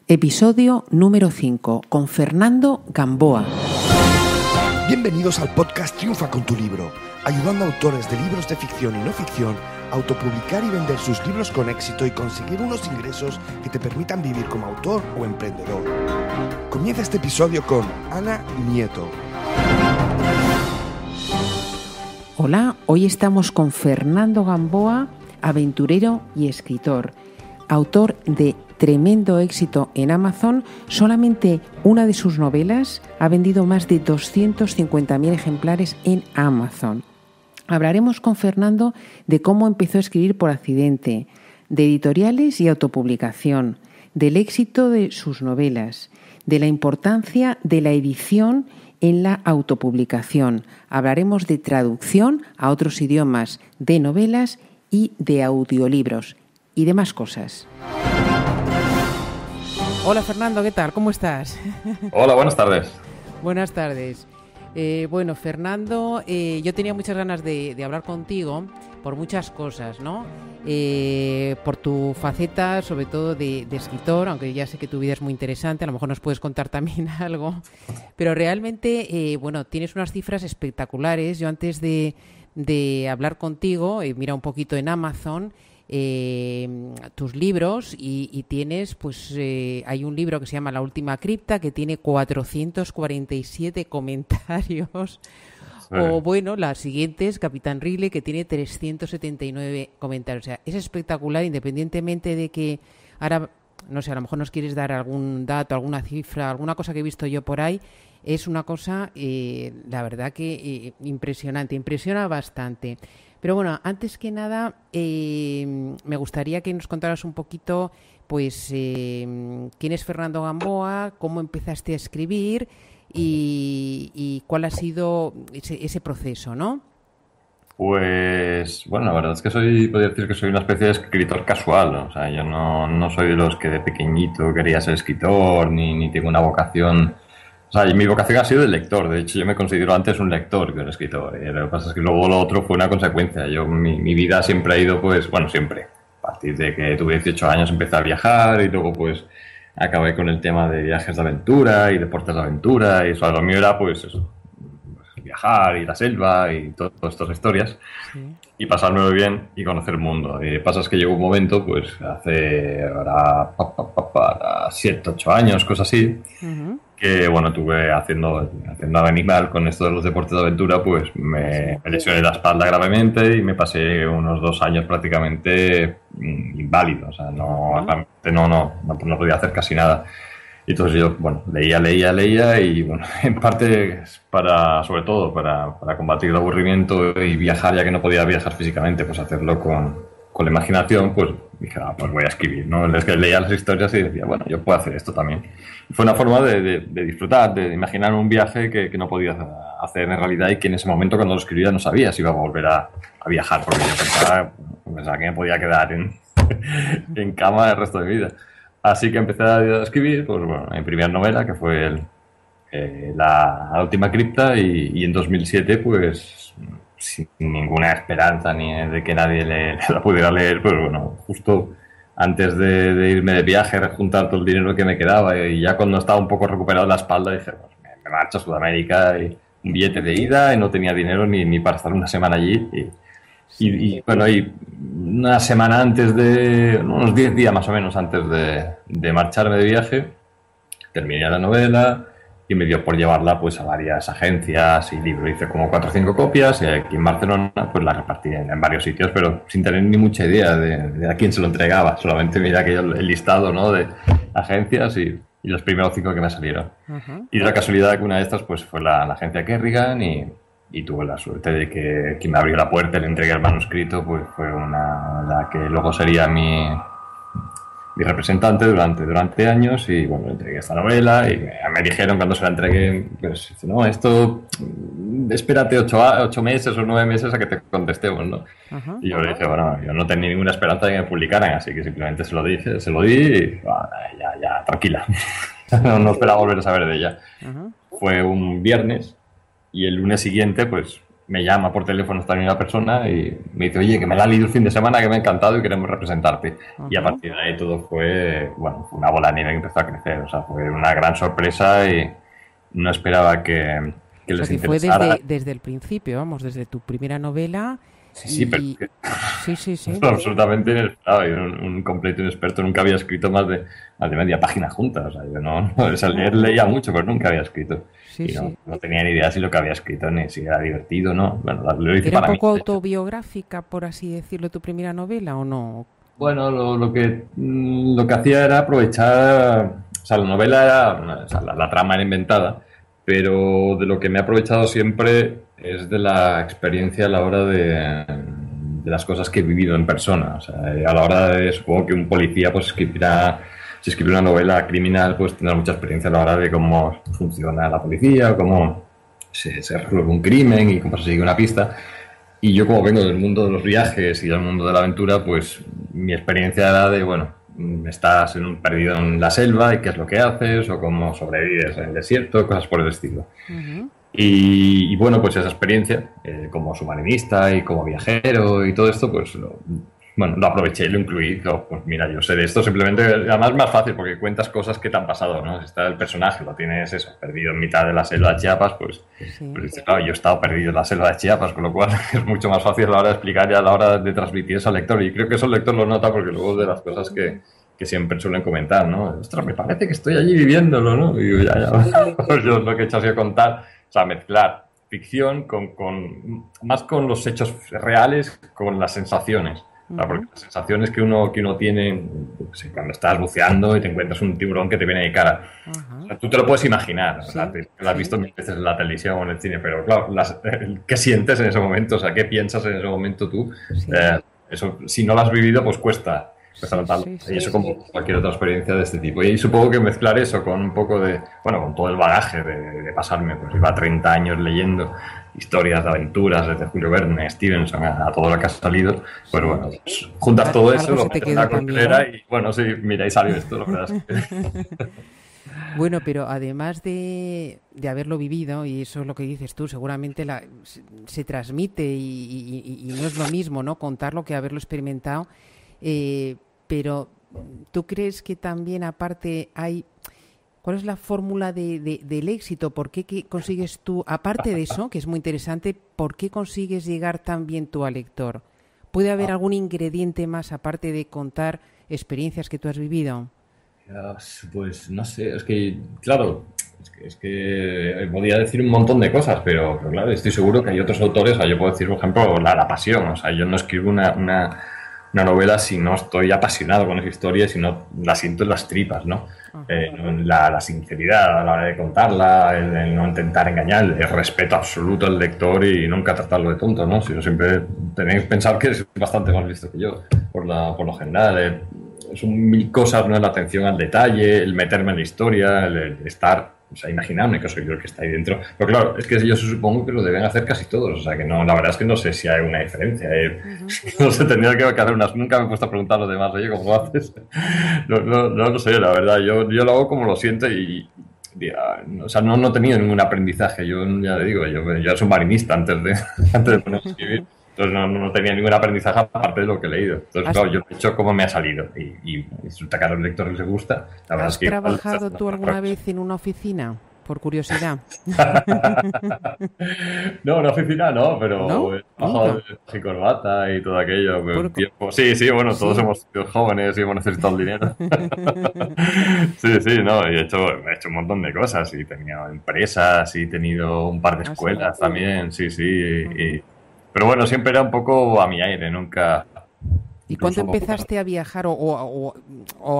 Episodio número 5, con Fernando Gamboa. Bienvenidos al podcast Triunfa con tu libro, ayudando a autores de libros de ficción y no ficción a autopublicar y vender sus libros con éxito y conseguir unos ingresos que te permitan vivir como autor o emprendedor. Comienza este episodio con Ana Nieto. Hola, hoy estamos con Fernando Gamboa, aventurero y escritor, autor de tremendo éxito en Amazon. Solamente una de sus novelas ha vendido más de 250.000 ejemplares en Amazon. Hablaremos con Fernando de cómo empezó a escribir por accidente, de editoriales y autopublicación, del éxito de sus novelas, de la importancia de la edición en la autopublicación. Hablaremos de traducción a otros idiomas, de novelas y de audiolibros y demás cosas. Hola Fernando, ¿qué tal? ¿Cómo estás? Hola, buenas tardes. Buenas tardes. Bueno, Fernando, yo tenía muchas ganas de hablar contigo por muchas cosas, ¿no? Por tu faceta, sobre todo de escritor, aunque ya sé que tu vida es muy interesante, a lo mejor nos puedes contar también algo, pero realmente, bueno, tienes unas cifras espectaculares. Yo antes de hablar contigo, mira un poquito en Amazon tus libros y tienes, pues hay un libro que se llama La Última Cripta que tiene 447 comentarios. Sí. O bueno, las siguientes, Capitán Riley, que tiene 379 comentarios. O sea, es espectacular, independientemente de que ahora, no sé, a lo mejor nos quieres dar algún dato, alguna cifra, alguna cosa que he visto yo por ahí. Es una cosa, la verdad que impresionante, impresiona bastante. Pero bueno, antes que nada, me gustaría que nos contaras un poquito, pues, quién es Fernando Gamboa, cómo empezaste a escribir y cuál ha sido ese proceso, ¿no? Pues, bueno, la verdad es que podría decir que soy una especie de escritor casual, ¿no? O sea, yo no soy de los que de pequeñito quería ser escritor, ni tengo una vocación. O sea, mi vocación ha sido de lector. De hecho, yo me considero antes un lector que un escritor. Lo que pasa es que luego lo otro fue una consecuencia. Mi vida siempre ha ido, pues, bueno, siempre. A partir de que tuve 18 años empecé a viajar y luego, pues, acabé con el tema de viajes de aventura y deportes de aventura. Y eso, lo mío era, pues, eso, viajar y la selva y todas estas historias. Sí. Y pasármelo bien y conocer el mundo. Y pasa es que llegó un momento, pues, hace ahora 7, 8 años, cosas así, que, bueno, tuve haciendo animal con esto de los deportes de aventura, pues me lesioné la espalda gravemente y me pasé unos 2 años prácticamente inválido. O sea, no podía hacer casi nada. Y entonces yo, bueno, leía y, bueno, en parte sobre todo para combatir el aburrimiento y viajar, ya que no podía viajar físicamente, pues hacerlo con la imaginación, pues dije, pues voy a escribir, ¿no? Es que leía las historias y decía, bueno, yo puedo hacer esto también. Y fue una forma de disfrutar, de imaginar un viaje que no podía hacer en realidad y que en ese momento cuando lo escribía no sabía si iba a volver a viajar, porque yo pensaba que me podía quedar en cama el resto de mi vida. Así que empecé a escribir, pues bueno, mi primera novela, que fue La Última Cripta, y en 2007, pues sin ninguna esperanza ni de que nadie la pudiera leer, pues bueno, justo antes de irme de viaje, juntar todo el dinero que me quedaba, y ya cuando estaba un poco recuperado la espalda, dije, pues me marcho a Sudamérica, y un billete de ida, y no tenía dinero ni para estar una semana allí, y bueno, y una semana antes unos 10 días más o menos antes de marcharme de viaje, terminé la novela y me dio por llevarla, pues, a varias agencias y libros. Hice como 4 o 5 copias y aquí en Barcelona, pues, la repartí en varios sitios, pero sin tener ni mucha idea de a quién se lo entregaba. Solamente miré el listado, ¿no?, de agencias y los primeros 5 que me salieron. Y de la casualidad que una de estas, pues, fue la agencia Kerrigan, y tuve la suerte de que quien me abrió la puerta y le entregué el manuscrito, pues fue la que luego sería mi representante durante años. Y bueno, le entregué esta novela y me dijeron cuando se la entregué, pues, no, esto espérate 8 meses o 9 meses a que te contestemos, ¿no? Y yo le dije, bueno, yo no tenía ninguna esperanza de que me publicaran, así que simplemente se lo di y bueno, ya tranquila. No esperaba volver a saber de ella. Fue un viernes y el lunes siguiente, pues me llama por teléfono esta misma persona y me dice, oye, que me la he leído el fin de semana, que me ha encantado y queremos representarte. Y a partir de ahí todo fue, bueno, fue una bola de nieve que empezó a crecer. O sea, fue una gran sorpresa y no esperaba que les interesara. Fue desde el principio, vamos, desde tu primera novela. Sí, pero sí. Absolutamente inesperado. Yo un completo inexperto, nunca había escrito más de media página juntas. O sea, yo no leía mucho, pero nunca había escrito. No tenía ni idea si lo que había escrito ni si era divertido o no. Bueno, lo hice ¿Era para un poco mí, autobiográfica, por así decirlo, tu primera novela o no? Bueno, lo que hacía era aprovechar, o sea, la novela era, o sea, la trama era inventada, pero de lo que me he aprovechado siempre es de la experiencia a la hora de las cosas que he vivido en persona. O sea, a la hora de, supongo que un policía, pues si escribe una novela criminal, pues tendrá mucha experiencia a la hora de cómo funciona la policía, cómo se resuelve un crimen y cómo se sigue una pista. Y yo, como vengo del mundo de los viajes y del mundo de la aventura, pues mi experiencia era de, bueno, estás perdido en la selva y qué es lo que haces o cómo sobrevives en el desierto, cosas por el estilo. Y bueno, pues esa experiencia como submarinista y como viajero y todo esto, pues lo aproveché y lo incluí. Pues mira, yo sé de esto, simplemente, además es más fácil porque cuentas cosas que te han pasado, ¿no? Está el personaje, lo tienes eso, perdido en mitad de la selva de Chiapas, pues dices, claro, yo he estado perdido en la selva de Chiapas, con lo cual es mucho más fácil a la hora de explicar y a la hora de transmitir eso al lector. Y creo que eso el lector lo nota porque luego es de las cosas que siempre suelen comentar, ¿no? Ostras, me parece que estoy allí viviéndolo, ¿no? Y digo, ya. Pues yo lo que he hecho ha sido contar, o sea, mezclar ficción más con los hechos reales, con las sensaciones. Porque las sensaciones que uno tiene, cuando estás buceando y te encuentras un tiburón que te viene de cara, o sea, tú te lo puedes imaginar, o sea, lo has visto mil veces en la televisión o en el cine, pero claro, ¿qué sientes en ese momento? O sea, ¿qué piensas en ese momento tú? Eso, si no lo has vivido, pues cuesta notarlo. Y eso como cualquier otra experiencia de este tipo. Y supongo que mezclar eso con un poco de, bueno, con todo el bagaje de pasarme, pues iba 30 años leyendo historias de aventuras desde Julio Verne, Stevenson, a todo lo que ha salido, pues bueno, pues, juntas todo eso, lo metes en la coctelera y bueno, sí, mira, y salió esto, la verdad es que... Bueno, pero además de haberlo vivido, y eso es lo que dices tú, seguramente se transmite y no es lo mismo, ¿no?, contarlo que haberlo experimentado, pero ¿tú crees que también aparte hay... ¿Cuál es la fórmula del éxito? ¿Por qué consigues tú, aparte de eso, que es muy interesante, por qué consigues llegar tan bien tú al lector? ¿Puede haber algún ingrediente más aparte de contar experiencias que tú has vivido? Pues no sé, es que, claro, es que podría decir un montón de cosas, pero claro, estoy seguro que hay otros autores, o sea, yo puedo decir, por ejemplo, la pasión, o sea, yo no escribo una novela si no estoy apasionado con esa historia y si no la siento en las tripas, ¿no? La sinceridad a la hora de contarla, el no intentar engañar, el respeto absoluto al lector y nunca tratarlo de tonto, ¿no? Si yo siempre tenéis que pensar que es bastante más listo que yo, por lo general. Son mil cosas, ¿no? La atención al detalle, el meterme en la historia, el estar, o sea, imaginarme que soy yo el que está ahí dentro. Pero claro, es que yo supongo que lo deben hacer casi todos, o sea, que no, la verdad es que no sé si hay una diferencia. No sé, tendría que hacer nunca me he puesto a preguntar a los demás, oye, ¿cómo lo haces? No lo sé, la verdad, yo lo hago como lo siento y o sea, no he tenido ningún aprendizaje. Yo ya le digo, yo soy un marinista antes de ponerme a escribir. Entonces no tenía ningún aprendizaje aparte de lo que he leído. Entonces, claro, yo he hecho cómo me ha salido y resulta que a los lectores les gusta. La verdad ¿Has trabajado tú alguna vez en una oficina? Por curiosidad. No, una oficina no, pero ¿No? he trabajado sin corbata y todo aquello. Un tiempo. Sí, bueno, todos hemos sido jóvenes y hemos necesitado el dinero. Sí, no, he hecho un montón de cosas y he tenido empresas y he tenido un par de escuelas también, sí. Pero bueno, siempre era un poco a mi aire, nunca... ¿Y cuándo empezaste a viajar o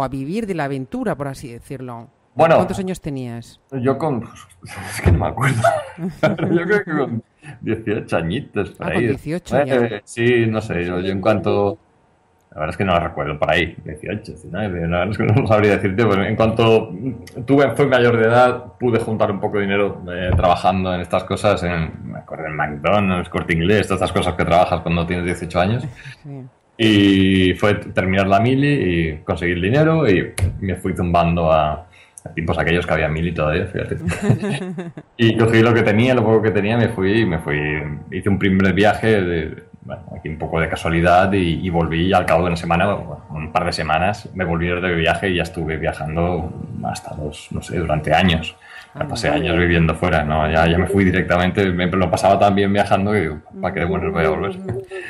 a vivir de la aventura, por así decirlo? Bueno, ¿cuántos años tenías? Yo es que no me acuerdo. Yo creo que con 18 añitos, por ahí. Con 18 ya. Sí, no sé, yo en cuanto... La verdad es que no lo recuerdo, por ahí, 18, 19, la verdad es que no lo sabría decirte. Pues en cuanto fui mayor de edad, pude juntar un poco de dinero trabajando en estas cosas, me acuerdo en McDonald's, Corte Inglés, todas estas cosas que trabajas cuando tienes 18 años. Sí. Y fue terminar la mili y conseguir dinero y me fui zumbando a tipos aquellos que había 1000 y todavía, fíjate. Y cogí lo que tenía, lo poco que tenía, me fui, hice un primer viaje, bueno, aquí un poco de casualidad y volví, y al cabo de una semana, bueno, un par de semanas, me volví de viaje y ya estuve viajando hasta no sé, durante años. Pasé años viviendo fuera, ¿no? Ya me fui directamente, me lo pasaba tan bien viajando que digo, ¿para qué demonios voy a volver?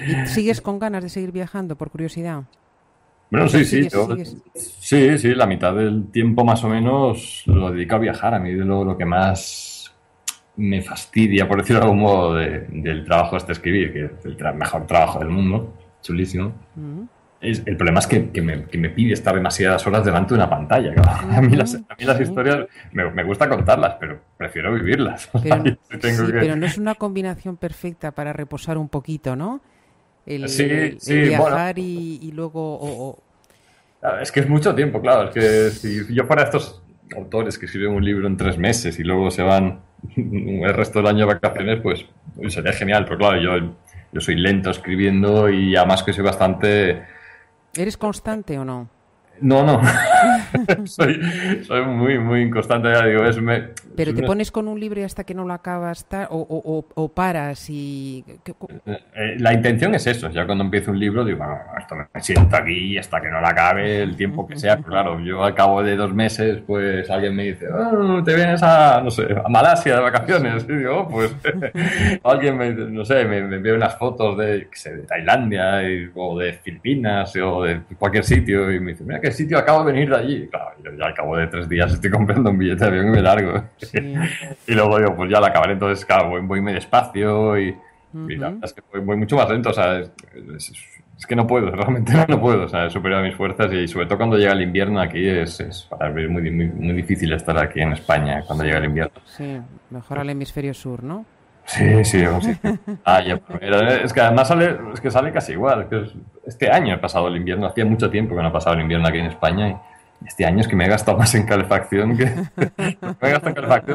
¿Y sigues con ganas de seguir viajando, por curiosidad? Bueno, sí, la mitad del tiempo más o menos lo dedico a viajar. A mí lo que más me fastidia, por decirlo de algún modo, del trabajo de escribir, que es el mejor trabajo del mundo, chulísimo. El problema es que me pide estar demasiadas horas delante de una pantalla. Claro. A mí las historias me gusta contarlas, pero prefiero vivirlas. Pero no es una combinación perfecta para reposar un poquito, ¿no? El viajar, bueno, y luego... Es que es mucho tiempo, claro. Es que si yo fuera estos autores que escriben un libro en 3 meses y luego se van el resto del año de vacaciones, pues sería genial. Pero claro, yo soy lento escribiendo y además que soy bastante... ¿Eres constante o no? No. soy muy, muy inconstante. Ya digo, ¿Pero te pones con un libro y hasta que no lo acabas o paras y...? La intención es eso. Ya cuando empiezo un libro digo, bueno, esto me siento aquí hasta que no lo acabe el tiempo que sea. Pero claro, yo al cabo de 2 meses, pues alguien me dice, te vienes a Malasia de vacaciones. Y digo, pues alguien me envía unas fotos de Tailandia o de Filipinas o de cualquier sitio y me dice, mira qué sitio, acabo de venir de allí. Claro, yo ya al cabo de 3 días estoy comprando un billete de avión y me largo. Sí. Y luego digo, pues ya la acabaré. Entonces, claro, voy muy despacio y la verdad es que voy mucho más lento. O sea, es que no puedo, realmente no puedo. O sea, he superado mis fuerzas y sobre todo cuando llega el invierno aquí es para mí muy, muy, muy difícil estar aquí en España cuando llega el invierno. Sí, mejor al hemisferio sur, ¿no? Sí. Es que además sale casi igual. Este año he pasado el invierno, hacía mucho tiempo que no pasaba el invierno aquí en España y este año es que me he gastado más en calefacción podría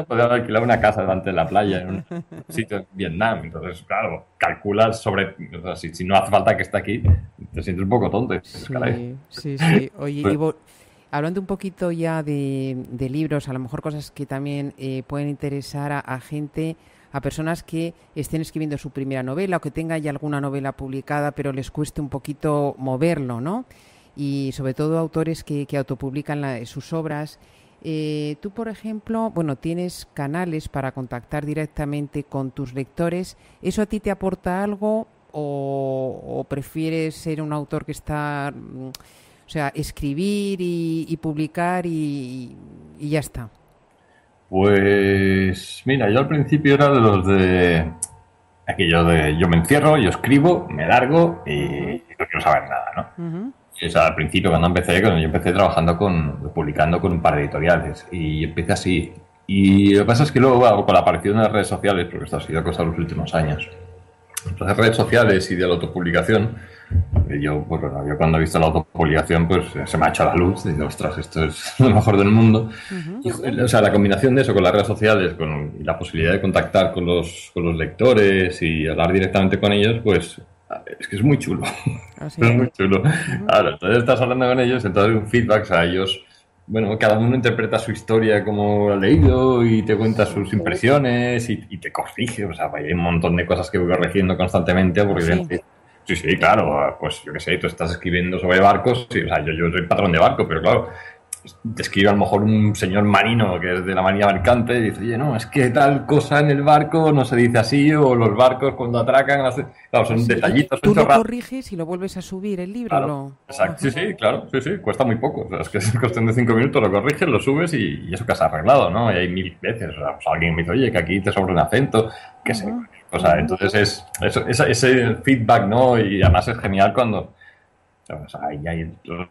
haber alquilado una casa delante de la playa en un sitio en Vietnam. Entonces, claro, calculas o sea, si no hace falta que esté aquí, te sientes un poco tonto. Sí. Oye, hablando un poquito ya de libros, a lo mejor cosas que también pueden interesar a gente, a personas que estén escribiendo su primera novela o que tengan ya alguna novela publicada pero les cueste un poquito moverlo, ¿no? Y sobre todo autores que autopublican sus obras. Tú, por ejemplo, bueno, tienes canales para contactar directamente con tus lectores. ¿Eso a ti te aporta algo o prefieres ser un autor que está... O sea, escribir y publicar y ya está? Pues mira, yo al principio era de los de aquello de yo me encierro, yo escribo, me largo y no quiero saber nada, ¿no? O sea, al principio cuando yo empecé trabajando publicando con un par de editoriales y empecé así. Y lo que pasa es que luego con la aparición de las redes sociales, porque esto ha sido cosa de los últimos años, las redes sociales y de la autopublicación, yo cuando he visto la autopublicación pues se me ha hecho la luz y digo, ostras, esto es lo mejor del mundo. Y, o sea, la combinación de eso con las redes sociales, con la posibilidad de contactar con los lectores y hablar directamente con ellos, pues es que es muy chulo. ¿Sí? Es muy chulo. Claro, entonces estás hablando con ellos, entonces un feedback, o sea, ellos, bueno, cada uno interpreta su historia como lo ha leído y te cuenta sus impresiones y te corrige. O sea, hay un montón de cosas que voy corrigiendo constantemente porque... Sí, claro, pues yo qué sé, tú estás escribiendo sobre barcos, sí, o sea, yo soy patrón de barco, pero claro, te escribe a lo mejor un señor marino que es de la marina mercante y dice, oye, no, es que tal cosa en el barco no se dice así, o los barcos cuando atracan, claro, son detallitos. Tú lo corriges y lo vuelves a subir el libro. Claro, exacto, sí, claro, cuesta muy poco, o sea, es que es cuestión de 5 minutos, lo corriges, lo subes y eso que has arreglado, ¿no? Y hay 1000 veces, o sea, pues alguien me dice, oye, que aquí te sobra un acento, qué sé. O sea, entonces ese feedback, ¿no? Y además es genial cuando... O sea,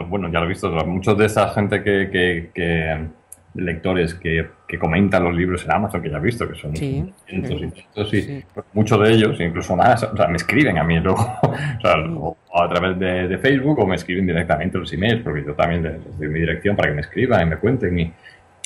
bueno, ya lo he visto, muchos de esa gente que lectores que comentan los libros en Amazon, que ya has visto, que son cientos y cientos, y muchos de ellos, incluso más, o sea, me escriben a mí luego, o sea, o a través de Facebook o me escriben directamente los emails, porque yo también les doy mi dirección para que me escriban y me cuenten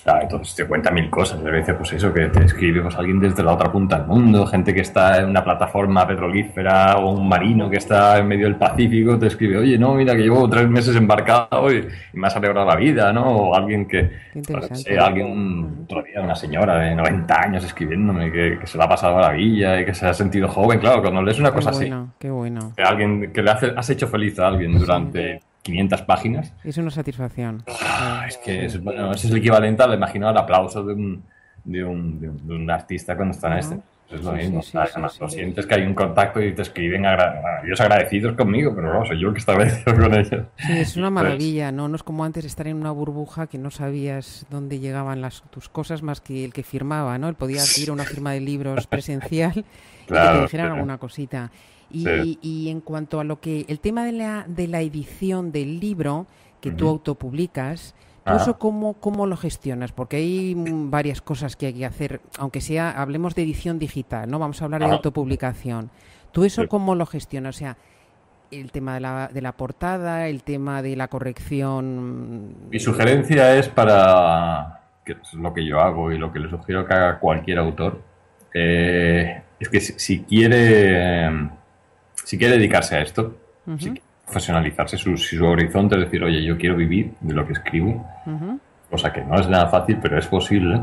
Claro, entonces te cuenta mil cosas. A veces, pues eso, que te escribe pues, alguien desde la otra punta del mundo, gente que está en una plataforma petrolífera o un marino que está en medio del Pacífico, te escribe, oye, no, mira que llevo 3 meses embarcado y me has alegrado la vida, ¿no? O alguien que, no sé, alguien otro día, una señora de 90 años escribiéndome que se le ha pasado maravilla y que se ha sentido joven. Claro, cuando lees una cosa así, qué bueno. que alguien que has hecho feliz a alguien durante 500 páginas. Es una satisfacción. Es que ese es el equivalente al imaginar el aplauso de un artista cuando está en este. Es lo mismo. Además, lo sientes que hay un contacto y te escriben ellos agradecidos conmigo, pero no, soy yo el que está agradecido con ellos. Sí, es una maravilla, ¿no? No es como antes estar en una burbuja que no sabías dónde llegaban tus cosas más que el que firmaba, ¿no? Él podía ir a una firma de libros presencial claro, y que te dijeran alguna cosita. Y en cuanto a el tema de la edición del libro que tú autopublicas, ¿tú eso cómo lo gestionas? Porque hay varias cosas que hay que hacer, aunque hablemos de edición digital, ¿no? Vamos a hablar de autopublicación. ¿Tú eso cómo lo gestionas? O sea, el tema de la portada, el tema de la corrección. Mi sugerencia es que es lo que yo hago y lo que le sugiero que haga cualquier autor, es que si quiere dedicarse a esto, si quiere profesionalizarse, su horizonte es decir, oye, yo quiero vivir de lo que escribo, cosa que no es nada fácil, pero es posible,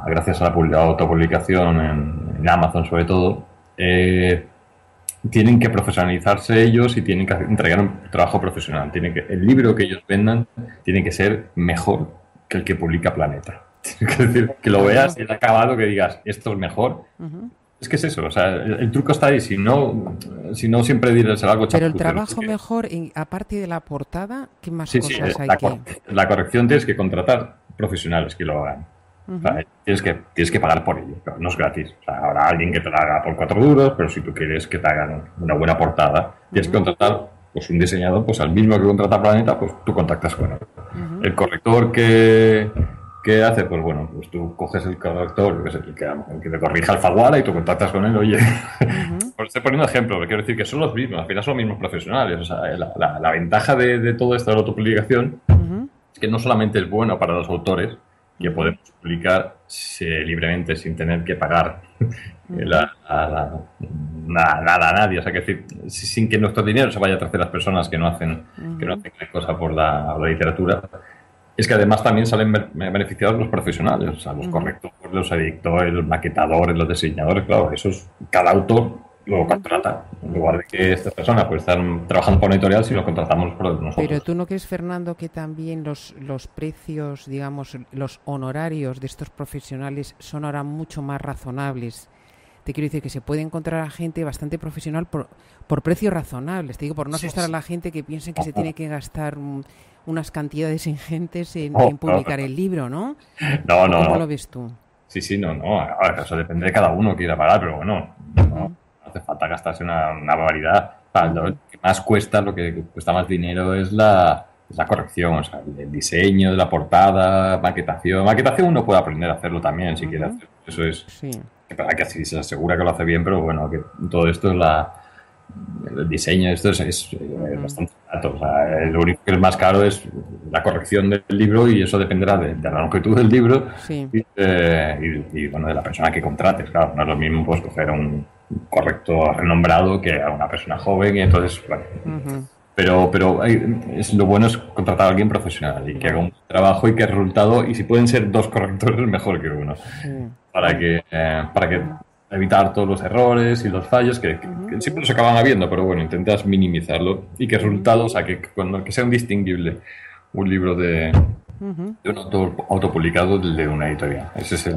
gracias a la autopublicación en Amazon sobre todo, tienen que profesionalizarse ellos y tienen que entregar un trabajo profesional. El libro que ellos vendan tiene que ser mejor que el que publica Planeta. Es decir, que lo veas y el acabado, que digas, esto es mejor. Es que es eso, o sea, el truco está ahí, si no siempre dirás algo chapucero. Pero el trabajo mejor, aparte de la portada, ¿qué más cosas hay la corrección tienes que contratar profesionales que lo hagan. O sea, tienes que pagar por ello, pero no es gratis. O sea, habrá alguien que te lo haga por 4 duros, pero si tú quieres que te hagan una buena portada, tienes que contratar pues un diseñador, pues al mismo que contrata Planeta, pues tú contactas con él. El corrector ¿qué hace? Pues bueno, pues tú coges el corrector, el que te corrija Alfaguara y tú contactas con él, oye. Estoy poniendo ejemplo, quiero decir que son los mismos, al final son los mismos profesionales. O sea, la ventaja de todo esto de la autopublicación es que no solamente es bueno para los autores, que podemos publicar libremente sin tener que pagar nada a nadie, o sea, que decir, sin que nuestro dinero se vaya a terceras personas que no hacen gran cosa por la literatura. Es que además también salen beneficiados los profesionales, o sea, los correctores, los editores, los maquetadores, los diseñadores, claro, cada autor lo contrata. En lugar de que esta persona puede estar trabajando por una editorial, si lo contratamos por nosotros. Pero tú no crees, Fernando, que también los precios, digamos, los honorarios de estos profesionales son ahora mucho más razonables. Te quiero decir que se puede encontrar a gente bastante profesional por precios razonables. Te digo, por no asustar a la gente que piensen que se tiene que gastar unas cantidades ingentes en publicar el libro, ¿no? No. ¿Cómo lo ves tú? Sí, no. A ver, eso depende de cada uno que quiera pagar, pero bueno, no hace falta gastarse una barbaridad. Lo que más cuesta, lo que cuesta más dinero es la corrección, o sea, el diseño de la portada, maquetación. Maquetación uno puede aprender a hacerlo también si quiere hacerlo. Eso es... Sí. Que así se asegura que lo hace bien, pero bueno, que todo esto es el diseño, esto es bastante barato. O sea, lo único que es más caro es la corrección del libro y eso dependerá de la longitud del libro y bueno, de la persona que contrates. Claro, no es lo mismo pues coger a un corrector renombrado que a una persona joven y entonces, bueno, pero lo bueno es contratar a alguien profesional y que haga un trabajo y que el resultado, y si pueden ser 2 correctores, mejor que uno. Para que evitar todos los errores y los fallos que siempre los acaban habiendo, pero bueno, intentas minimizarlo y que el resultado, o sea, que sea un distinguible un libro de un autor autopublicado de una editorial. Esa es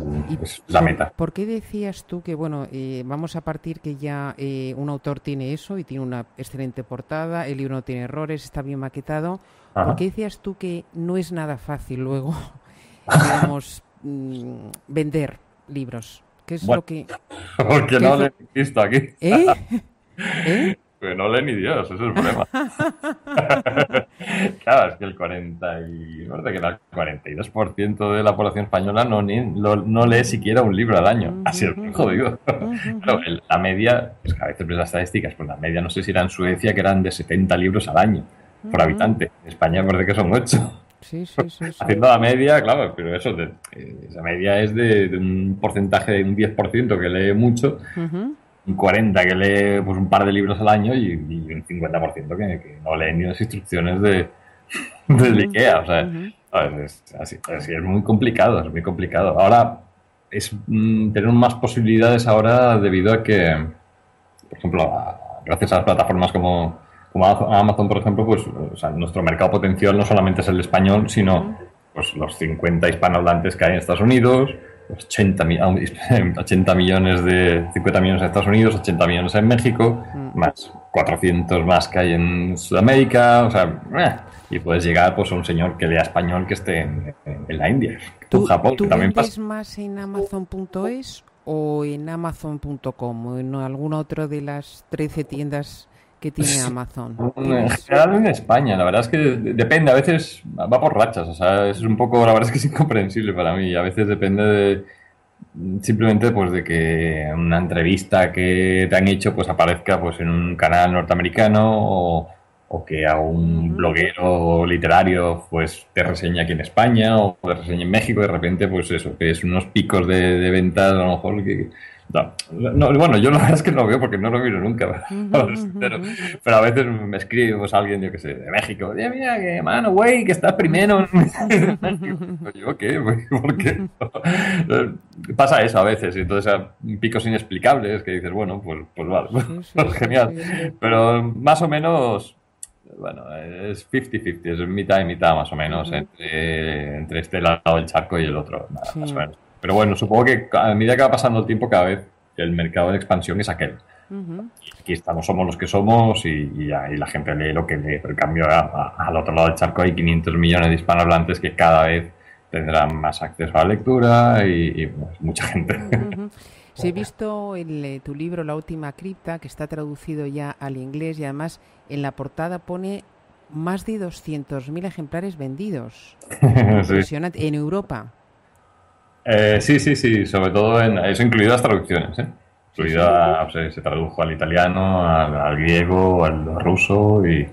la meta. ¿Por qué decías tú que, bueno, vamos a partir que ya un autor tiene eso y tiene una excelente portada, el libro no tiene errores, está bien maquetado? ¿Por qué decías tú que no es nada fácil luego, digamos, vender libros? ¿Qué es lo que...? Porque no le he visto aquí. Que no lee ni Dios, ese es el problema. Claro, es que el 42% de la población española no lee siquiera un libro al año. Así es muy jodido. Claro, la media, pues a veces ves las estadísticas, pues la media no sé si era en Suecia, que eran de 70 libros al año por habitante. En España parece que son 8. Sí, sí, sí, sí. Haciendo la media, claro, pero eso, esa media es de un porcentaje de un 10% que lee mucho, Ujú, un 40% que lee pues, un par de libros al año y un 50% que no lee ni las instrucciones del ujú, IKEA. O sea, ujú. ¿sabes? Así es muy complicado, es muy complicado. Ahora, tenemos más posibilidades ahora debido a que, por ejemplo, gracias a las plataformas como Amazon, por ejemplo, pues o sea, nuestro mercado potencial no solamente es el español, sino pues, los 50 hispanohablantes que hay en Estados Unidos, los 80 millones 50 millones en Estados Unidos, 80 millones en México, Mm. más 400 más que hay en Sudamérica, o sea, y puedes llegar pues, a un señor que lea español que esté en la India, en Japón, que ¿Tú también pasa. vendes más en Amazon.es o en Amazon.com o en alguna otra de las 13 tiendas que tiene Amazon? En general en España, la verdad es que depende, a veces va por rachas, o sea, es un poco, la verdad es que es incomprensible para mí, a veces depende de simplemente pues de que una entrevista que te han hecho pues aparezca pues en un canal norteamericano o que a un Ujú. bloguero literario pues te reseña aquí en España o te reseña en México y de repente pues eso, que es unos picos de ventas a lo mejor que... bueno, yo la verdad es que no lo veo porque no lo miro nunca, Ujú, para ser ujú, sincero. ujú. Pero a veces me escribe pues, alguien, yo que sé, de México, oye, mira, que mano, güey, que estás primero en México. ¿Yo qué? Güey? ¿Por qué? Pasa eso a veces, y entonces picos inexplicables que dices, bueno, pues vale, Sí, sí, pues sí, genial. sí, sí. Pero más o menos, bueno, es 50-50, es mitad y mitad más o menos Ujú. entre este lado del charco y el otro, nada, más o Sí. menos. Pero bueno, supongo que a medida que va pasando el tiempo, cada vez el mercado de expansión es aquel. Ujú. Aquí estamos, somos los que somos y la gente lee lo que lee. Pero en cambio, al otro lado del charco hay 500 millones de hispanohablantes que cada vez tendrán más acceso a la lectura y, pues, mucha gente. Ujú, ujú. Sí, he visto tu libro La última cripta, que está traducido ya al inglés y además en la portada pone más de 200.000 ejemplares vendidos. Sí. Impresionante. En Europa. Sí, sí, sí, sobre todo en eso incluido las traducciones, ¿eh? Sí, sí. Se tradujo al italiano, al griego, al ruso y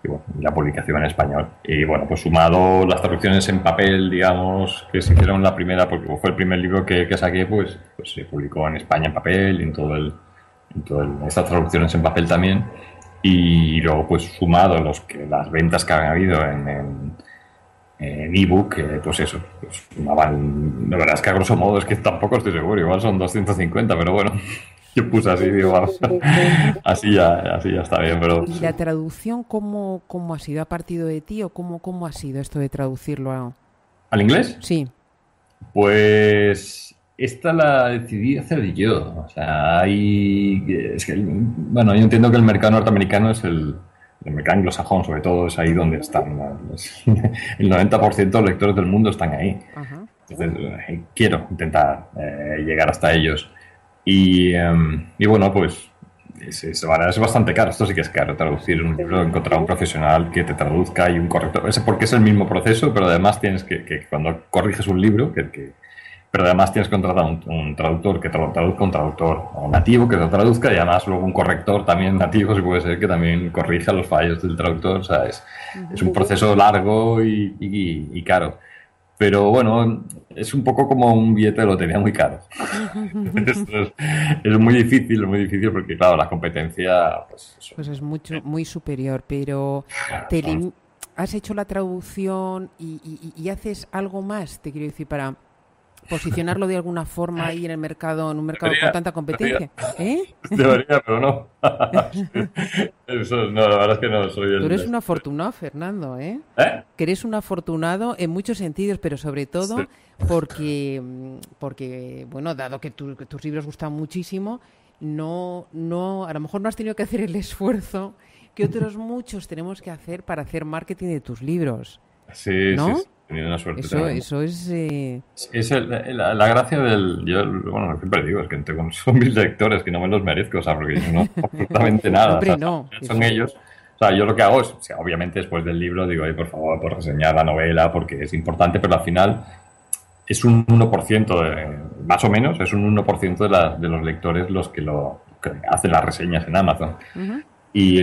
bueno, y la publicación en español. Y bueno, pues sumado las traducciones en papel, digamos, que se hicieron la primera, porque fue el primer libro que saqué, pues se publicó en España en papel y estas traducciones en papel también. Y luego, pues sumado las ventas que han habido en ebook, pues eso, pues sumaban, la verdad es que a grosso modo es que tampoco estoy seguro, igual son 250, pero bueno, yo puse así, digo, vamos, así ya está bien, pero ¿Y sí. la traducción cómo ha sido? ¿Ha partido de ti o cómo ha sido esto de traducirlo a... ¿Al inglés? Sí. Pues esta la decidí hacer yo, o sea, bueno, yo entiendo que el mercado norteamericano es el mercado anglosajón, sobre todo, es ahí donde están, el 90% de los lectores del mundo están ahí. Ajá. Entonces, quiero intentar llegar hasta ellos. Y bueno, pues es bastante caro. Esto sí que es caro, traducir un libro, encontrar un profesional que te traduzca y un corrector. Porque es el mismo proceso, pero además tienes que cuando corriges un libro, pero además tienes que contratar un traductor que traduzca, un traductor nativo que lo traduzca y además luego un corrector también nativo, si puede ser, que también corrija los fallos del traductor. O sea, es un proceso largo y caro. Pero bueno, es un poco como un billete de lotería muy caro. Es muy difícil porque, claro, la competencia, pues eso, Pues es mucho, muy superior, pero te son lim- has hecho la traducción y haces algo más, te quiero decir, para posicionarlo de alguna forma ahí en el mercado, en un mercado con tanta debería, competencia. ¿Eh? debería, pero no. Eso, no, la verdad es que no soy Tú eres el... un afortunado, Fernando, ¿eh? ¿Eh? Que eres un afortunado en muchos sentidos, pero sobre Sí. todo porque bueno, dado que tus libros gustan muchísimo, a lo mejor no has tenido que hacer el esfuerzo que otros muchos tenemos que hacer para hacer marketing de tus libros, Sí, sí, ¿no? sí. He tenido una suerte Eso, tremenda. eso es... Es la gracia del... Yo, bueno, siempre digo, es que son mis lectores, que no me los merezco, o sea, porque yo no absolutamente nada. O Hombre, sea, no. son ellos. O sea, yo lo que hago es, o sea, obviamente después del libro digo, por favor, por reseñar la novela, porque es importante, pero al final es un 1%, más o menos, es un 1% de los lectores los que hacen las reseñas en Amazon. Ujú. Y,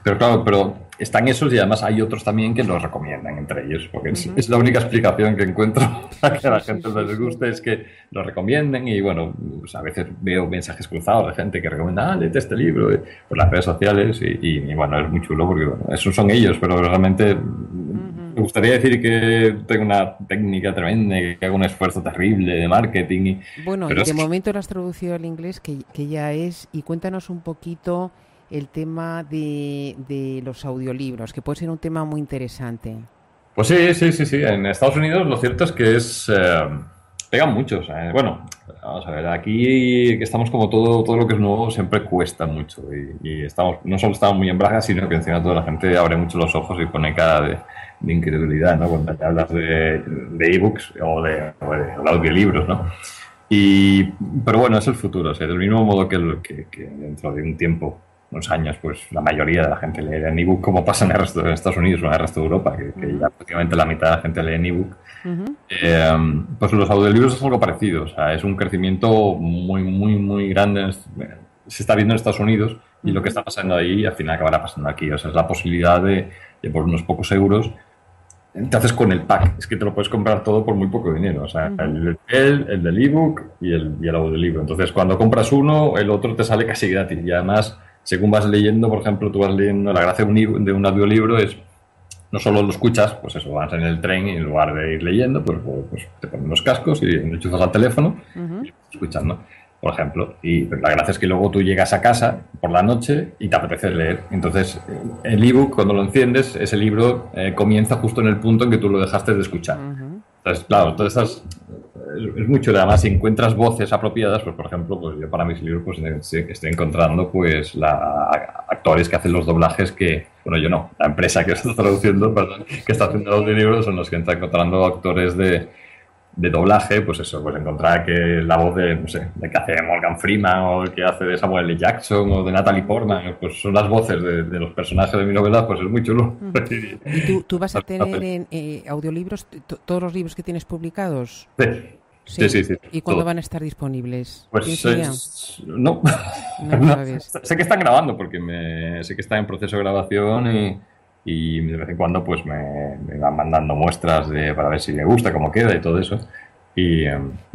pero claro, pero están esos y además hay otros también que los recomiendan entre ellos, porque es la única explicación que encuentro a que a la gente les guste, es que lo recomienden y bueno, pues a veces veo mensajes cruzados de gente que recomienda, léete este libro por las redes sociales y bueno, es muy chulo porque bueno, esos son ellos, pero realmente me gustaría decir que tengo una técnica tremenda, que hago un esfuerzo terrible de marketing. Bueno, pero y de momento lo has traducido al inglés, que ya es, y cuéntanos un poquito el tema de los audiolibros, que puede ser un tema muy interesante. Pues sí. En Estados Unidos lo cierto es que pegan muchos. Bueno, vamos a ver, aquí que estamos como todo lo que es nuevo siempre cuesta mucho y no solo estamos muy en bragas, sino que encima toda la gente abre mucho los ojos y pone cara de incredulidad, ¿no? Cuando te hablas de ebooks o de audiolibros, ¿no? Pero bueno, es el futuro, o sea, del mismo modo que dentro de un tiempo, unos años, pues la mayoría de la gente lee en ebook, como pasa en el resto de Estados Unidos o en el resto de Europa, que ya prácticamente la mitad de la gente lee en ebook. Pues los audiolibros es algo parecido, o sea, es un crecimiento muy grande, se está viendo en Estados Unidos y lo que está pasando ahí al final acabará pasando aquí, o sea, es la posibilidad de por unos pocos euros te haces con el pack, es que te lo puedes comprar todo por muy poco dinero, o sea, el del ebook y el audiolibro. Entonces, cuando compras uno, el otro te sale casi gratis. Y además, según vas leyendo, por ejemplo, tú vas leyendo, la gracia de un audiolibro es no solo lo escuchas, pues eso, vas en el tren y en lugar de ir leyendo, pues te pones los cascos y lo enchufas al teléfono y escuchas, ¿no? Por ejemplo, y la gracia es que luego tú llegas a casa por la noche y te apetece leer. Entonces, el ebook, cuando lo enciendes, ese libro comienza justo en el punto en que tú lo dejaste de escuchar. Entonces, claro, es mucho. Además, si encuentras voces apropiadas, pues por ejemplo, pues yo para mis libros pues estoy encontrando pues actores que hacen los doblajes bueno, yo no, la empresa que está traduciendo, perdón, que está haciendo los audiolibros son los que están encontrando actores de doblaje, pues eso, pues encontrar que la voz de que hace Morgan Freeman o el que hace de Samuel L. Jackson o de Natalie Portman, pues son las voces de los personajes de mi novela, pues es muy chulo. ¿Y tú vas a tener en audiolibros todos los libros que tienes publicados? Sí. ¿Y cuándo van a estar disponibles? Pues no. Sé que están grabando porque sé que están en proceso de grabación y de vez en cuando pues me van mandando muestras para ver si le gusta, cómo queda y todo eso. ¿Y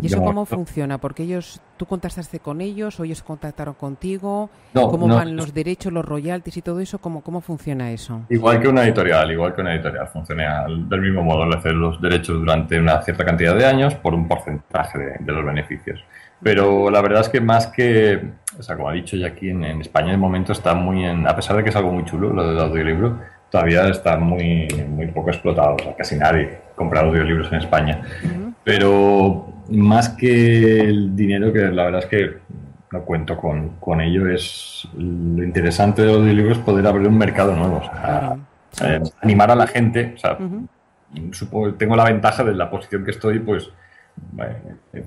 eso cómo funciona? Porque tú contactaste con ellos o ellos contactaron contigo. No, ¿Cómo van los derechos, los royalties y todo eso? ¿Cómo funciona eso? Igual que una editorial, funciona del mismo modo, le hacer los derechos durante una cierta cantidad de años por un porcentaje de los beneficios. Pero la verdad es que más que, o sea, como ha dicho ya aquí en España, de momento está a pesar de que es algo muy chulo lo del audiolibro, todavía está muy poco explotado, o sea, casi nadie compra audiolibros en España. Pero más que el dinero, que la verdad es que no cuento con ello, es lo interesante de los audiolibros, poder abrir un mercado nuevo, o sea, animar a la gente, o sea, tengo la ventaja de la posición que estoy, pues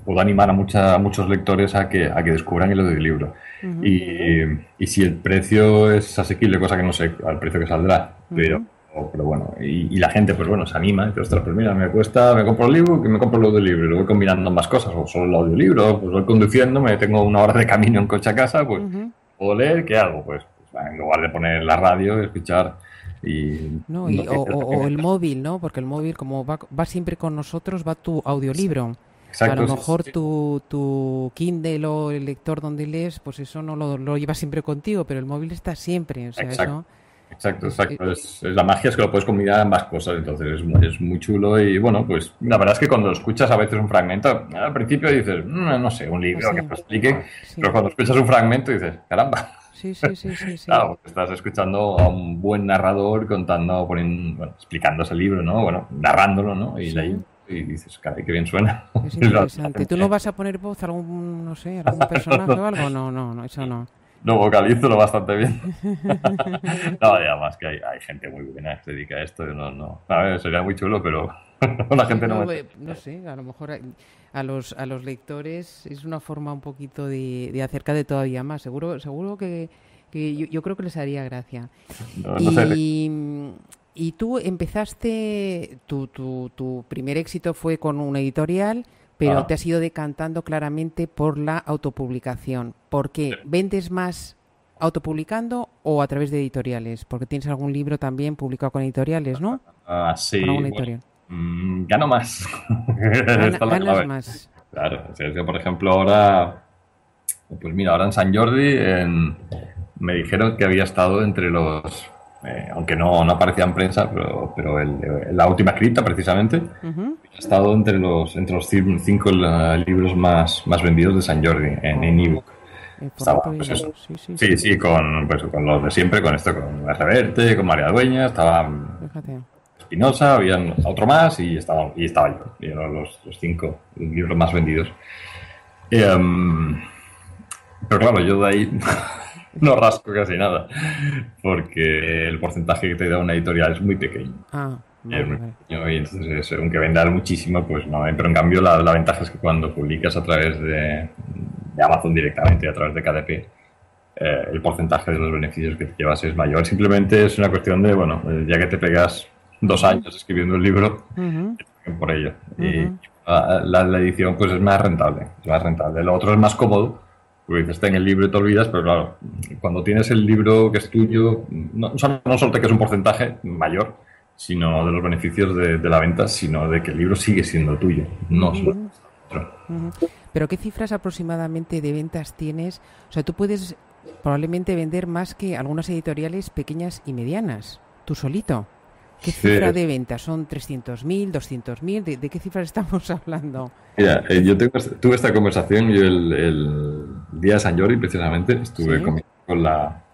puedo animar a muchos lectores a que descubran el audiolibro. Y si el precio es asequible, cosa que no sé al precio que saldrá, pero bueno, y la gente pues bueno, se anima y dice, ostras, pues mira, me compro el libro y me compro el audiolibro y lo voy combinando más cosas, o solo el audiolibro, pues voy conduciendo, me tengo una hora de camino en coche a casa, pues puedo leer, ¿qué hago? Pues en lugar de poner la radio, escuchar o el móvil, ¿no? Porque el móvil, como va siempre con nosotros, va tu audiolibro. Exacto, a lo mejor tu Kindle o el lector donde lees, pues eso no lo llevas siempre contigo, pero el móvil está siempre. O sea, Exacto. Es la magia es que lo puedes combinar ambas cosas, entonces es muy chulo y bueno, pues la verdad es que cuando escuchas a veces un fragmento, al principio dices, no sé, un libro que te explique, pero cuando escuchas un fragmento dices, caramba. Sí. Claro, porque estás escuchando a un buen narrador explicando ese libro, ¿no? Bueno, narrándolo, ¿no? Y leyendo. Y dices, caray, qué bien suena. Es interesante. ¿Tú no vas a poner voz a algún personaje o algo? No, eso no. Lo vocalizo bastante bien. No, además que hay gente muy buena que se dedica a esto. A ver, sería muy chulo, pero la gente no sé, a lo mejor a los lectores es una forma un poquito de acercar todavía más. Seguro que yo creo que les haría gracia. No sé. Y tú empezaste, tu primer éxito fue con una editorial, pero te has ido decantando claramente por la autopublicación. ¿Por qué? ¿Vendes más autopublicando o a través de editoriales? Porque tienes algún libro también publicado con editoriales, ¿no? Sí. Con alguna editorial. Gano más. Ganas más. Claro, o sea, por ejemplo, ahora, pues mira, ahora en Sant Jordi me dijeron que había estado entre los, aunque no aparecía en prensa, pero la última escrita precisamente, ha estado entre los 5 libros más vendidos de Sant Jordi en ebook. Estaba, pues eso. Sí, con los de siempre, con Reverte, con María Dueña, estaba Espinosa, había otro más y estaba yo. Y eran los 5 libros más vendidos. Pero claro, yo de ahí no rasco casi nada, porque el porcentaje que te da una editorial es muy pequeño. Vale. Y entonces, aunque venda muchísimo, pues no. Pero en cambio, la ventaja es que cuando publicas a través de Amazon directamente, a través de KDP, el porcentaje de los beneficios que te llevas es mayor. Simplemente es una cuestión de, bueno, ya que te pegas 2 años escribiendo el libro, por ello. Y la edición pues es más rentable. Lo otro es más cómodo, porque dices, ten el libro y te olvidas, pero claro, cuando tienes el libro que es tuyo, no solo te que es un porcentaje mayor, sino de los beneficios de la venta, sino de que el libro sigue siendo tuyo, no solo otro. ¿Pero qué cifras aproximadamente de ventas tienes? O sea, tú puedes probablemente vender más que algunas editoriales pequeñas y medianas, tú solito. ¿Qué cifra de ventas? ¿Son 300.000, 200.000? ¿De qué cifras estamos hablando? Mira, yo tuve esta conversación, yo el día de Sant Jordi precisamente estuve con la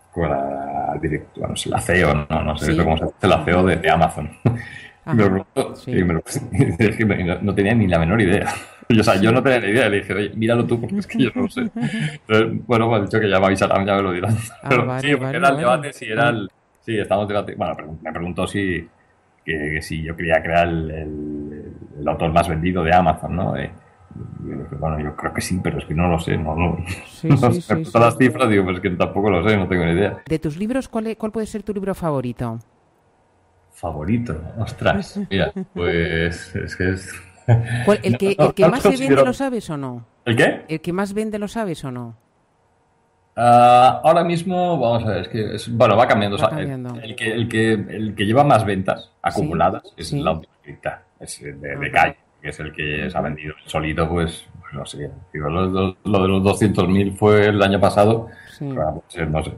directora, no sé, la CEO, no sé cómo se dice, la CEO de Amazon. Me lo preguntó y no tenía ni la menor idea. O sea, yo no tenía ni idea. Le dije, oye, míralo tú, porque es que yo no lo sé. Entonces, bueno, me ha dicho que ya me avisarán, ya me lo dirán. Pero vale, sí, porque era el debate, si era el... Sí, estamos debatiendo. Bueno, me preguntó si yo quería crear el autor más vendido de Amazon, ¿no? Y yo dije, bueno, yo creo que sí, pero es que no lo sé. No sé todas las cifras, digo, pues es que tampoco lo sé, no tengo ni idea. De tus libros, ¿cuál puede ser tu libro favorito? Favorito, ostras, mira, pues es que es... ¿El que más se vende lo sabes o no? ¿El qué? ¿El que más vende lo sabes o no? Ahora mismo, vamos a ver, bueno, va cambiando. El que lleva más ventas acumuladas es la última escrita, es de Calle, que es el que se ha vendido solito, pues no sé, digo, lo de los 200.000 fue el año pasado, pues, no sé,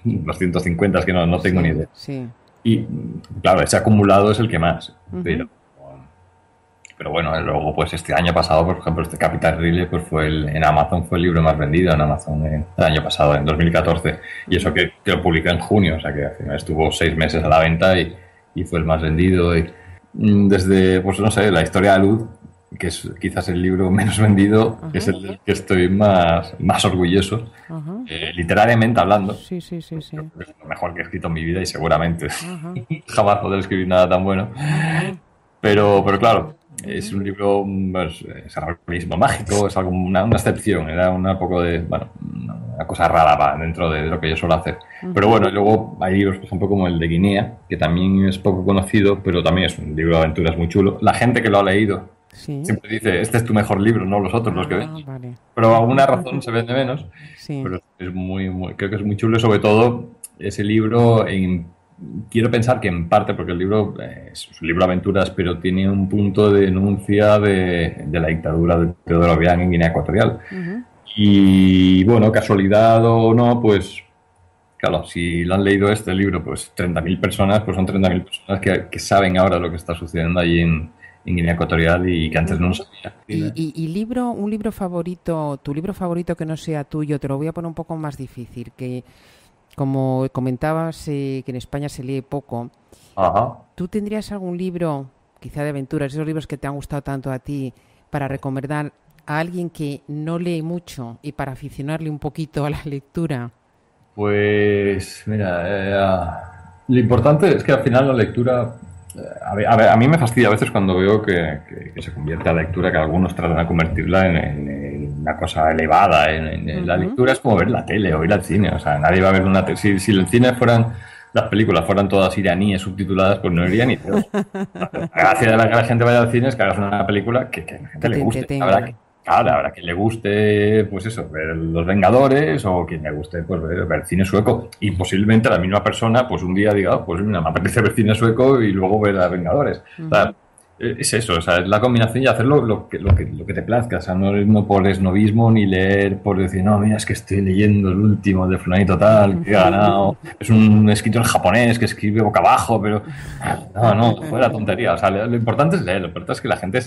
250, es que no tengo ni idea. Sí. Y claro, ese acumulado es el que más, pero bueno, luego pues este año pasado, por ejemplo, este Capital Rile pues en Amazon fue el libro más vendido en Amazon el año pasado, en 2014, y eso que lo publicó en junio, o sea que al final estuvo 6 meses a la venta y fue el más vendido. Y desde, pues no sé, La historia de Luz, que es quizás el libro menos vendido, es el del que estoy más orgulloso, literariamente hablando. Sí. Es lo mejor que he escrito en mi vida y seguramente jamás podré escribir nada tan bueno. Pero claro, es un libro, es algo mágico, es algo, una excepción, era un poco de, bueno, una cosa rara dentro de lo que yo suelo hacer. Pero bueno, y luego hay libros, por ejemplo, como el de Guinea, que también es poco conocido, pero también es un libro de aventuras muy chulo. La gente que lo ha leído siempre dice, este es tu mejor libro, no los otros, los que ven. Vale. Pero por alguna razón se vende menos. Pero es creo que es muy chulo, sobre todo ese libro quiero pensar que en parte, porque el libro es un libro de aventuras, pero tiene un punto de denuncia de la dictadura de Teodoro Obiang en Guinea Ecuatorial. Y bueno, casualidad o no, pues claro, si lo han leído este libro, pues 30.000 personas, pues son 30.000 personas que saben ahora lo que está sucediendo allí en Guinea Ecuatorial y que antes no lo sabía. Y un libro favorito, tu libro favorito que no sea tuyo, te lo voy a poner un poco más difícil, que como comentabas que en España se lee poco. ¿Tú tendrías algún libro, quizá de aventuras, esos libros que te han gustado tanto a ti, para recomendar a alguien que no lee mucho y para aficionarle un poquito a la lectura? Pues mira, lo importante es que al final la lectura... A mí me fastidia a veces cuando veo que se convierte la lectura, que algunos tratan de convertirla en una cosa elevada. La lectura es como ver la tele o ir al cine. O sea, nadie va a ver una tele. Si el cine las películas fueran todas iraníes subtituladas, pues no iría ni Dios. La gracia de la que la gente vaya al cine es que hagas una película que a la gente le guste. La verdad Claro, habrá quien le guste, pues eso, ver Los Vengadores o quien le guste, pues ver cine sueco. Y posiblemente la misma persona, pues un día diga, pues mira, me apetece ver cine sueco y luego ver a Vengadores. O sea, es eso, o sea, es la combinación y hacer lo que te plazca. O sea, no por esnovismo ni leer por decir, no, mira, es que estoy leyendo el último de fulanito tal, que ha ganado. Es un escritor japonés que escribe boca abajo, pero no, fuera tontería. O sea, lo importante es leer, lo importante es que la gente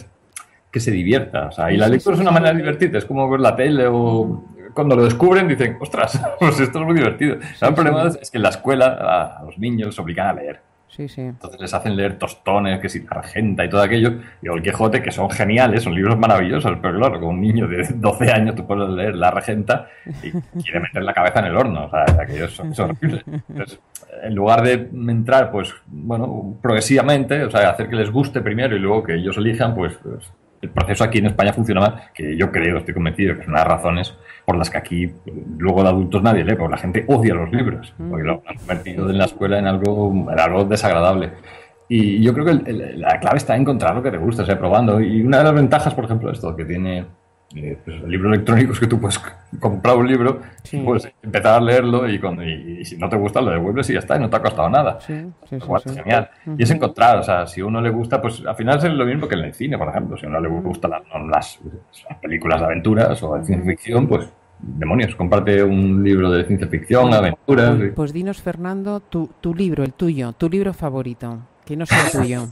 que se divierta. O sea, y la lectura es una manera de divertirte, es como ver la tele o cuando lo descubren dicen, ostras, pues esto es muy divertido. El problema es que en la escuela a los niños les obligan a leer. Sí, sí. Entonces les hacen leer Tostones, que si la Regenta y todo aquello, y el Quijote, que son geniales, son libros maravillosos, pero claro, con un niño de 12 años tú puedes leer la Regenta y quiere meter la cabeza en el horno, o sea, aquello es horrible. Entonces, en lugar de entrar, pues, bueno, progresivamente, o sea, hacer que les guste primero y luego que ellos elijan, pues el proceso aquí en España funciona mal, que yo creo, estoy convencido, que es una de las razones por las que aquí luego de adultos nadie lee, porque la gente odia los libros, porque lo han convertido en la escuela en algo desagradable. Y yo creo que la clave está en encontrar lo que te gusta, o sea, probando. Y una de las ventajas, por ejemplo, esto que tiene pues, libros electrónicos, que tú puedes comprar un libro, puedes empezar a leerlo y si no te gusta lo devuelves y ya está, y no te ha costado nada. Genial. Y es encontrar, o sea, si a uno le gusta, pues al final es lo mismo que en el cine, por ejemplo. Si a uno le gustan las películas de aventuras o de ciencia ficción, pues demonios, comparte un libro de ciencia ficción, aventuras. Pues dinos, Fernando, tu libro, el tuyo, tu libro favorito, que no sea tuyo.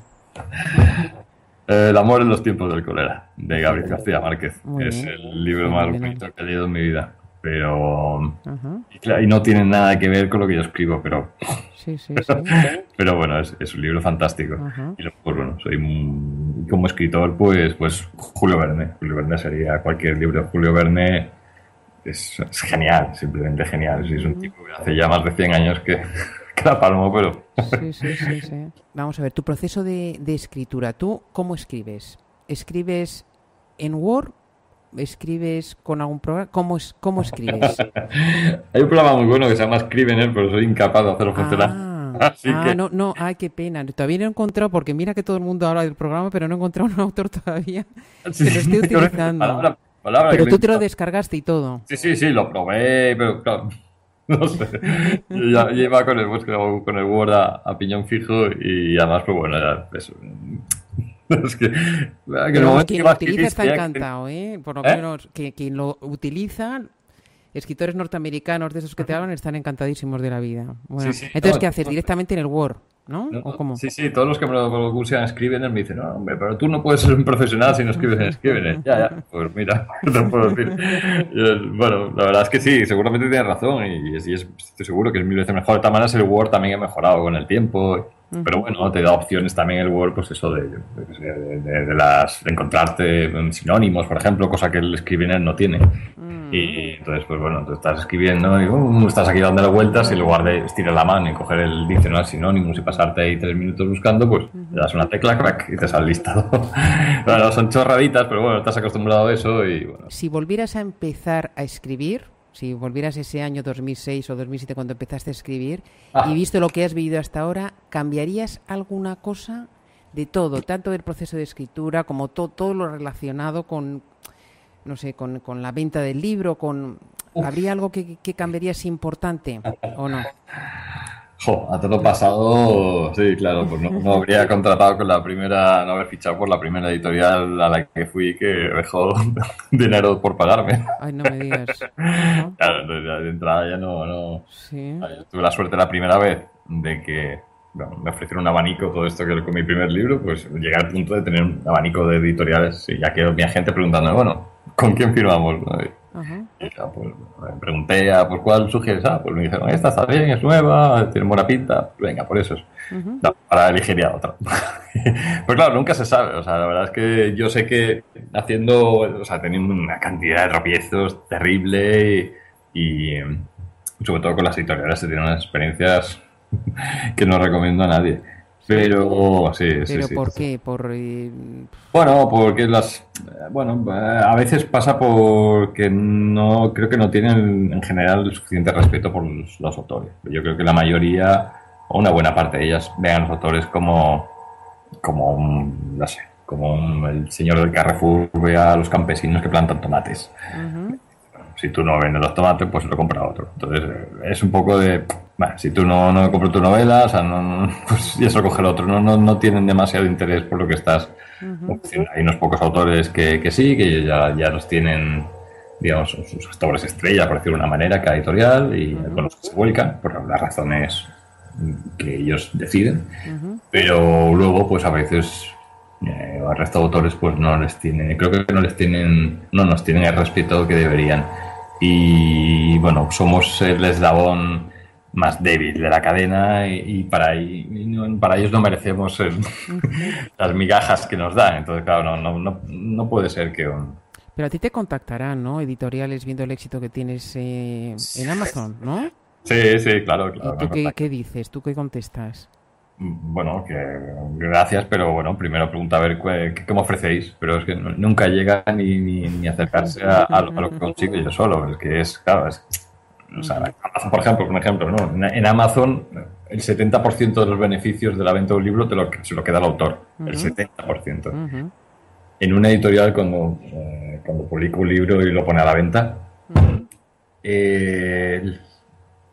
El amor en los tiempos del cólera, de Gabriel García Márquez. Es el libro más bonito que he leído en mi vida. Pero... y no tiene nada que ver con lo que yo escribo, pero... pero bueno, es un libro fantástico. Y luego, pues bueno, como escritor, pues Julio Verne. Julio Verne sería cualquier libro de Julio Verne. Es genial, simplemente genial. Es un tipo que hace ya más de 100 años que la palmo, pero... Sí. Vamos a ver, tu proceso de escritura. ¿Tú cómo escribes? ¿Escribes en Word? ¿Escribes con algún programa? ¿Cómo escribes? Hay un programa muy bueno que se llama Scrivener, pero soy incapaz de hacerlo funcionar. Ay, qué pena. Todavía no he encontrado, porque mira que todo el mundo habla del programa, pero no he encontrado un autor todavía que lo esté utilizando. Pero tú te lo descargaste y todo. Sí, lo probé, pero claro, no sé. Ya iba con el Word a piñón fijo y además, pues bueno, ya eso. Es que el momento quien lo utiliza está encantado, por lo menos quien lo utiliza, escritores norteamericanos de esos que te hablan están encantadísimos de la vida. Bueno, entonces, ¿qué haces? Directamente en el Word, ¿no? ¿O cómo? Sí, todos los que me lo usan Scrivener me dicen, no, hombre, pero tú no puedes ser un profesional si no escribes en Scrivener. Ya, pues mira, no puedo decir. Bueno, la verdad es que sí, seguramente tienes razón y estoy seguro que es 1000 veces mejor. De todas maneras, el Word también ha mejorado con el tiempo. Pero bueno, te da opciones también el Word, pues eso de encontrarte sinónimos, por ejemplo, cosa que el Scrivener no tiene. Y entonces, pues bueno, tú estás escribiendo y estás aquí dándole vueltas y en lugar de estirar la mano y coger el diccionario sinónimos y pasarte ahí 3 minutos buscando, pues le das una tecla, crack, y te sale listado. Bueno, son chorraditas, pero bueno, estás acostumbrado a eso y bueno. Si volvieras a empezar a escribir, si volvieras ese año 2006 o 2007 cuando empezaste a escribir y visto lo que has vivido hasta ahora, ¿cambiarías alguna cosa de todo? Tanto del proceso de escritura como todo lo relacionado con, no sé, con la venta del libro, ¿habría algo que cambiarías importante o no? A todo pasado, sí, claro, pues no habría contratado con la primera, no haber fichado por la primera editorial a la que fui, que dejó dinero por pagarme. Ay, no me digas. ¿No? Claro, entonces de entrada ya no. Sí. Yo tuve la suerte la primera vez de que me ofrecieron un abanico, todo esto que con mi primer libro, pues llegué al punto de tener un abanico de editoriales, y ya que había gente preguntando, bueno, ¿con quién firmamos? Y ya, pues me pregunté pues ¿cuál sugieres? Pues me dijeron, esta está bien, es nueva, tiene buena pinta, venga, por eso. No, para elegiría otra. Pues claro, nunca se sabe, o sea, la verdad es que yo sé que teniendo una cantidad de tropiezos terrible y sobre todo con las editoriales se tienen unas experiencias que no recomiendo a nadie. Pero sí. ¿Por qué? Bueno, porque a veces pasa porque creo que no tienen en general el suficiente respeto por los autores. Yo creo que la mayoría, o una buena parte de ellas, vean a los autores como el señor del Carrefour ve a los campesinos que plantan tomates. Si tú no vendes los tomates, pues lo compra otro. Entonces, es un poco de... Bueno, si tú no me compras tu novela, o sea, pues ya se lo coge el otro. No tienen demasiado interés por lo que estás ofreciendo. Hay unos pocos autores que sí, que ya los tienen, digamos, sus autores estrella, por decirlo de una manera, cada editorial, y con los que se vuelcan, por las razones que ellos deciden. Pero luego, pues a veces... al resto de autores pues no nos tienen el respeto que deberían, y bueno, somos el eslabón más débil de la cadena y para ellos no merecemos las migajas que nos dan. Entonces claro, no puede ser que Pero a ti te contactarán, ¿no? Editoriales viendo el éxito que tienes en Amazon, ¿no? Sí, claro. ¿Y tú qué dices? ¿Tú qué contestas? Bueno, que gracias, pero bueno, primero pregunta a ver qué me ofrecéis, pero es que nunca llega ni acercarse a lo que consigo yo solo. Es que claro, o sea, Amazon, por ejemplo, ¿no? En Amazon el 70% de los beneficios de la venta de un libro se lo queda el autor, el 70%. En una editorial, cuando publica un libro y lo pone a la venta,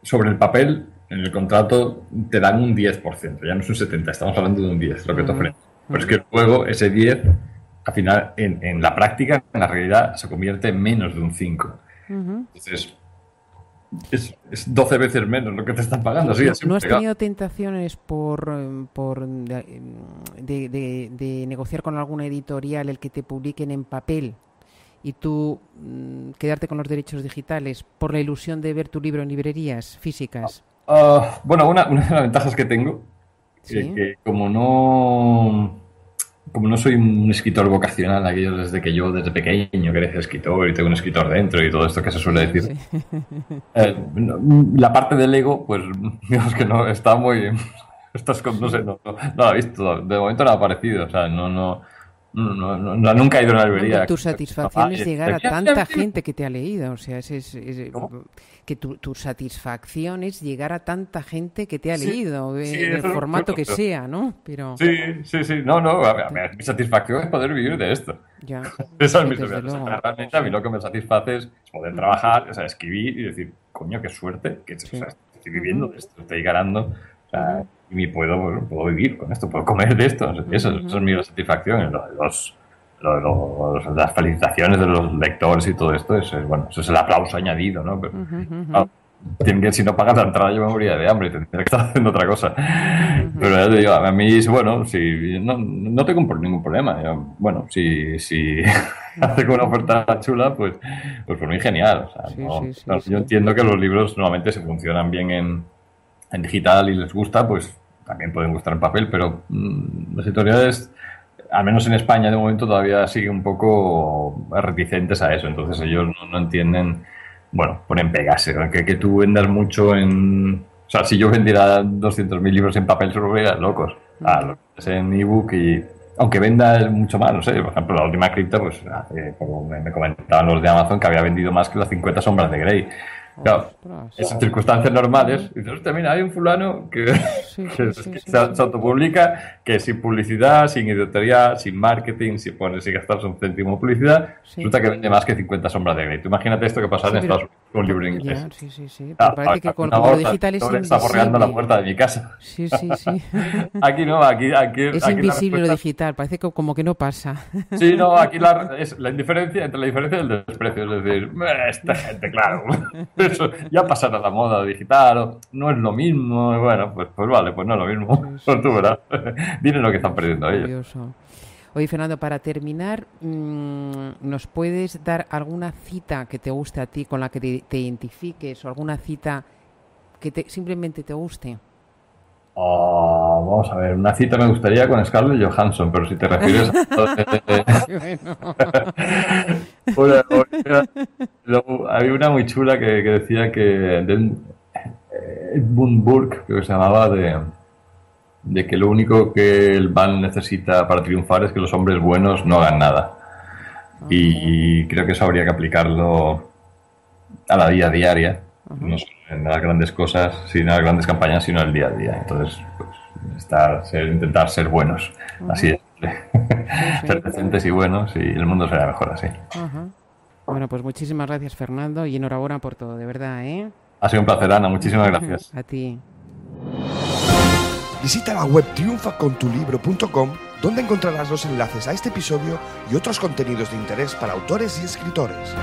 sobre el papel, en el contrato te dan un 10%, ya no es un 70%, estamos hablando de un 10%, lo que te ofrecen. Pero es que luego ese 10%, al final, en la práctica, en la realidad, se convierte en menos de un 5%. Entonces, es 12 veces menos lo que te están pagando. Sí, ¿No has tenido tentaciones de negociar con alguna editorial el que te publiquen en papel y tú quedarte con los derechos digitales por la ilusión de ver tu libro en librerías físicas? Bueno, una de las ventajas que tengo es que como no soy un escritor vocacional, aquello desde pequeño quería ser escritor y tengo un escritor dentro y todo esto que se suele decir, la parte del ego, pues digamos que no está muy... no sé, no la he visto, de momento no ha aparecido, o sea, nunca he ido a una librería. Tu satisfacción es llegar a tanta gente que te ha leído, o sea, que tu satisfacción es llegar a tanta gente que te ha leído, en el formato que sea, ¿no? Pero... Sí, mi satisfacción es poder vivir de esto. Ya. Esa es mi satisfacción. Realmente a mí lo que me satisface es poder trabajar, o sea, escribir y decir, coño, qué suerte, que estoy viviendo de esto, estoy ganando, o sea, y puedo vivir con esto, puedo comer de esto. Eso es mi satisfacción. Las felicitaciones de los lectores y todo esto, eso es el aplauso añadido, ¿no? Pero, si no pagas la entrada yo me moriría de hambre y tendría que estar haciendo otra cosa. Pero ya te digo, a mí, bueno, no tengo ningún problema. Si hace con una oferta chula, pues por mí genial. O sea, yo entiendo que los libros normalmente se funcionan bien en digital y les gusta, pues también pueden gustar en papel, pero las editoriales, al menos en España de momento, todavía siguen un poco reticentes a eso. Entonces ellos no entienden, ponen pegas, que tú vendas mucho o sea, si yo vendiera 200.000 libros en papel, se lo verían locos. Lo que es en ebook, y aunque venda mucho más, no sé, por ejemplo, la última cripta, pues me comentaban los de Amazon que había vendido más que las 50 sombras de Grey. Claro, en circunstancias normales, dices, hostia, mira, hay un fulano que se autopublica, que sin publicidad, sin editorial, sin marketing, sin gastarse un céntimo en publicidad, resulta que vende más que 50 sombras de Grey. Tú imagínate esto que pasa en Estados Unidos con un libro en inglés. Parece que con lo digital es invisible. Está borreando la puerta de mi casa. Sí. Aquí no, aquí es invisible lo digital, parece que como que no pasa. Sí, no, aquí es la diferencia entre la diferencia y el desprecio. Es decir, esta gente, claro, eso ya pasará la moda digital, no es lo mismo. Bueno, pues vale, pues no es lo mismo. Pues tú verás. Dile lo que están perdiendo ellos. Curioso. Oye, Fernando, para terminar, ¿nos puedes dar alguna cita que te guste a ti, con la que te identifiques, o alguna cita que simplemente te guste? Vamos a ver, una cita me gustaría con Scarlett Johansson, pero si te refieres había una muy chula que decía que Edmund Burke, creo que se llamaba, de que lo único que el mal necesita para triunfar es que los hombres buenos no hagan nada. Y creo que eso habría que aplicarlo a la vida diaria, no solo en las grandes cosas, sino en las grandes campañas, sino en el día a día. Entonces, pues, intentar ser buenos. Así es. ser decentes y buenos y el mundo será mejor así. Ajá. Bueno, pues muchísimas gracias, Fernando, y enhorabuena por todo, de verdad, ¿eh? Ha sido un placer, Ana. Muchísimas gracias. A ti. Visita la web triunfacontulibro.com, donde encontrarás los enlaces a este episodio y otros contenidos de interés para autores y escritores.